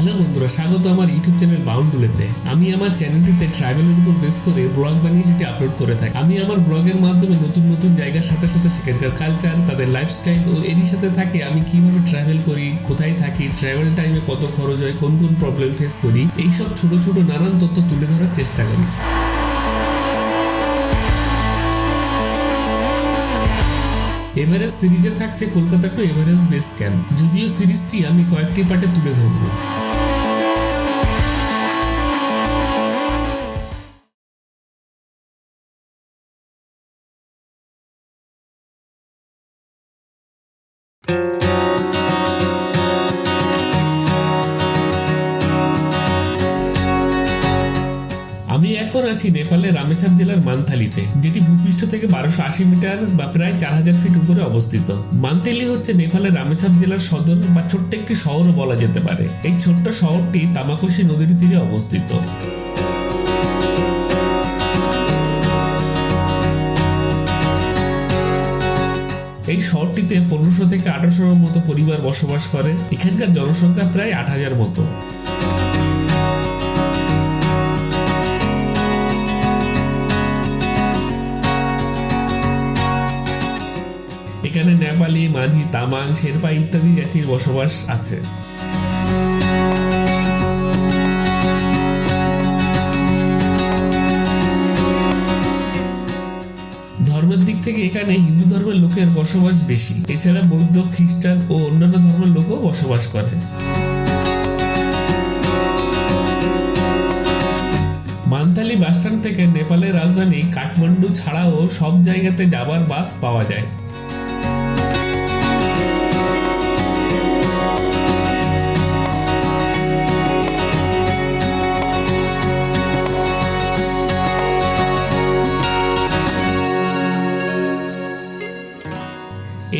Hello বন্ধুরা, স্বাগত আমার ইউটিউব চ্যানেল বাউন্ডুলেতে। আমি আমার চ্যানেলটিতে ট্রাভেলের উপর বেস করে ব্লগ বানিয়ে সেটি আপলোড করে থাকি। আমি আমার ব্লগের মাধ্যমে নতুন নতুন জায়গার সাথে সাথে সেখানকার কালচার, তাদের লাইফস্টাইল ও এরই সাথে থাকে আমি কিভাবে ট্রাভেল করি, কোথায় থাকি, ট্রাভেল টাইমে কত খরচ হয়, কোন কোন প্রবলেম ফেস করি, এইসব ছোট ছোট নানান তথ্য তুলে ধরার চেষ্টা করি। এভারেস্ট সিরিজে থাকছে Kolkata to Everest base camp. যদিও সিরিজটি আমি কয়েকটি পার্টে তুলে ধরবো। আমি এখন আছি নেপালের রামেছাপ জেলার মানথালিতে, যেটি ভূপৃষ্ঠ থেকে 1280 মিটার বা প্রায় 4000 ফিট উপরে অবস্থিত। মানথালি হচ্ছে নেপালের রামেছাপ জেলার সদর বা ছোট্ট একটি শহরও বলা যেতে পারে। এই ছোট্ট শহরটি তামাকোশি নদীর তীরে অবস্থিত। এই শহরটিতে 1500 থেকে 1800 মতো পরিবার বসবাস করে। এখানকার জনসংখ্যা প্রায় 8000 মতো। এখানে নেপালি, মাঝি, তামাং, শেরপা ইত্যাদি জাতির বসবাস আছে। ধর্মের দিক থেকে এখানে হিন্দু ধর্মের লোকের বসবাস বেশি। এছাড়া বৌদ্ধ, খ্রিস্টান ও অন্যান্য ধর্মের লোকও বসবাস করে। মানথালি বাসস্ট্যান্ড থেকে নেপালের রাজধানী কাঠমান্ডু ছাড়াও সব জায়গাতে যাবার বাস পাওয়া যায়।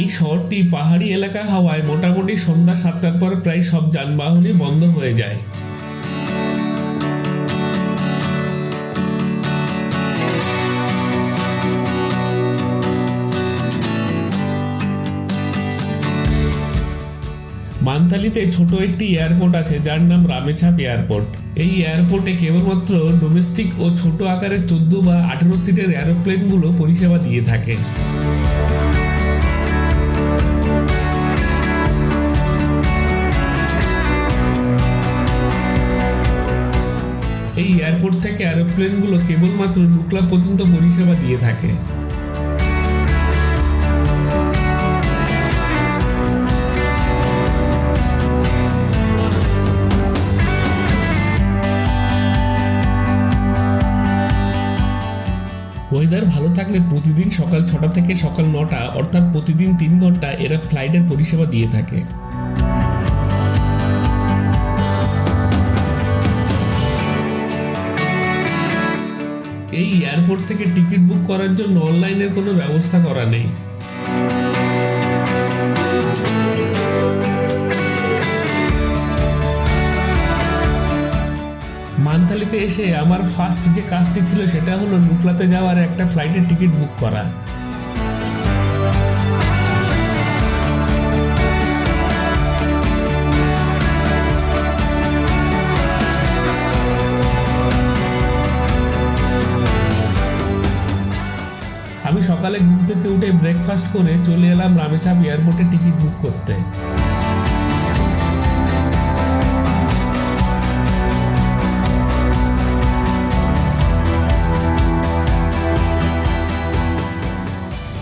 এই শহরটি পাহাড়ি এলাকা হওয়ায় মোটামুটি সন্ধ্যা 7টার পর প্রায় সব যানবাহনই বন্ধ হয়ে যায়। মানথালিতে ছোট একটি এয়ারপোর্ট আছে যার নাম রামেছাপ এয়ারপোর্ট। এই এয়ারপোর্টে কেবলমাত্র ডোমেস্টিক ও ছোট আকারের 14 বা 18 সিটের এরোপ্লেনগুলো পরিষেবা দিয়ে থাকে। এই এয়ারপোর্ট থেকে এরোপ্লেনগুলো কেবলমাত্র নুকলা পর্যন্ত পরিষেবা দিয়ে থাকে। ওয়েদার ভালো থাকলে প্রতিদিন সকাল 6টা থেকে সকাল 9টা অর্থাৎ প্রতিদিন 3 ঘন্টা এরা ফ্লাইটের পরিষেবা দিয়ে থাকে। এই এয়ারপোর্ট থেকে টিকিট বুক করার জন্য অনলাইনের কোনো ব্যবস্থা করা নেই। মানথালিতে এসে আমার ফার্স্ট যে কাজটি ছিল সেটা হলো নুকলাতে যাওয়ার একটা ফ্লাইটের টিকিট বুক করা। আমি সকালে ঘুম থেকে উঠে ব্রেকফাস্ট করে চলে এলাম রামেছাপ এয়ারপোর্টে টিকিট বুক করতে।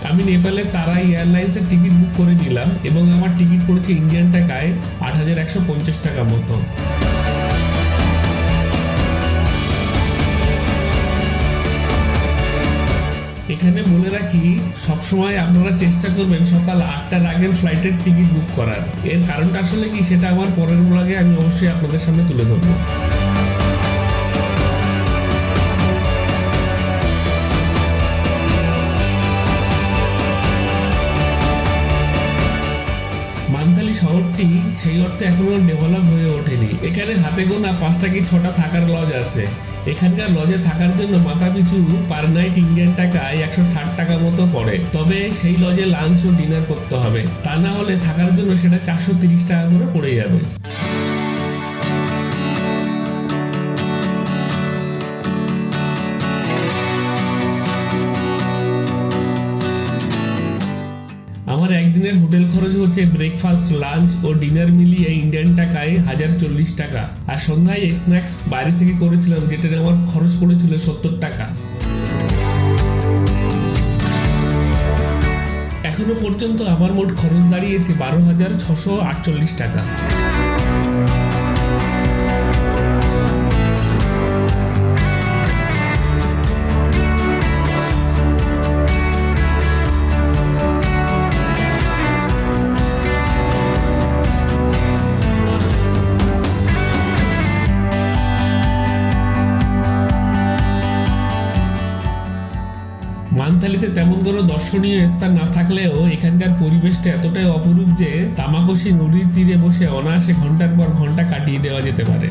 আমি নেপালের তারাই এয়ারলাইন্সের টিকিট বুক করে নিলাম এবং আমার টিকিট পড়েছে ইন্ডিয়ান টাকায় 8150 টাকা মতো। এখানে বলে রাখি, সবসময় আপনারা চেষ্টা করবেন সকাল 8টার আগের ফ্লাইটের টিকিট বুক করার। এর কারণটা আসলে কি সেটা আমার পরের ব্লগে আমি অবশ্যই আপনাদের সামনে তুলে ধরবো। মানথালি শহরটি সেই অর্থে এখনো ডেভেলপ হয়ে ওঠেনি। এখানে হাতে গোনা 5টা কি 6টা থাকার লজ আছে। এখানকার লজে থাকার জন্য মাথা পিছু পার নাইট ইন্ডিয়ান টাকায় 160 টাকা মতো পড়ে। তবে সেই লজে লাঞ্চ ও ডিনার করতে হবে, তা না হলে থাকার জন্য সেটা 430 টাকা করে পড়ে যাবে। খরচ হচ্ছে ব্রেকফাস্ট, লাঞ্চ ও ডিনার মিলিয়ে ইন্ডিয়ান টাকায় 1040 টাকা। আর সন্ধ্যায় স্ন্যাক্স বাইরে থেকে করেছিলাম, যেটা আমার খরচ পড়েছিল 70 টাকা। এখনো পর্যন্ত আমার মোট খরচ দাঁড়িয়েছে 12,648 টাকা। মানথালিতে তেমন কোনো দর্শনীয় স্থান না থাকলেও এখানকার পরিবেশটা এতটাই অপরূপ যে তামাকোশি নদীর তীরে বসে অনায়াসে ঘন্টার পর ঘন্টা কাটিয়ে দেওয়া যেতে পারে।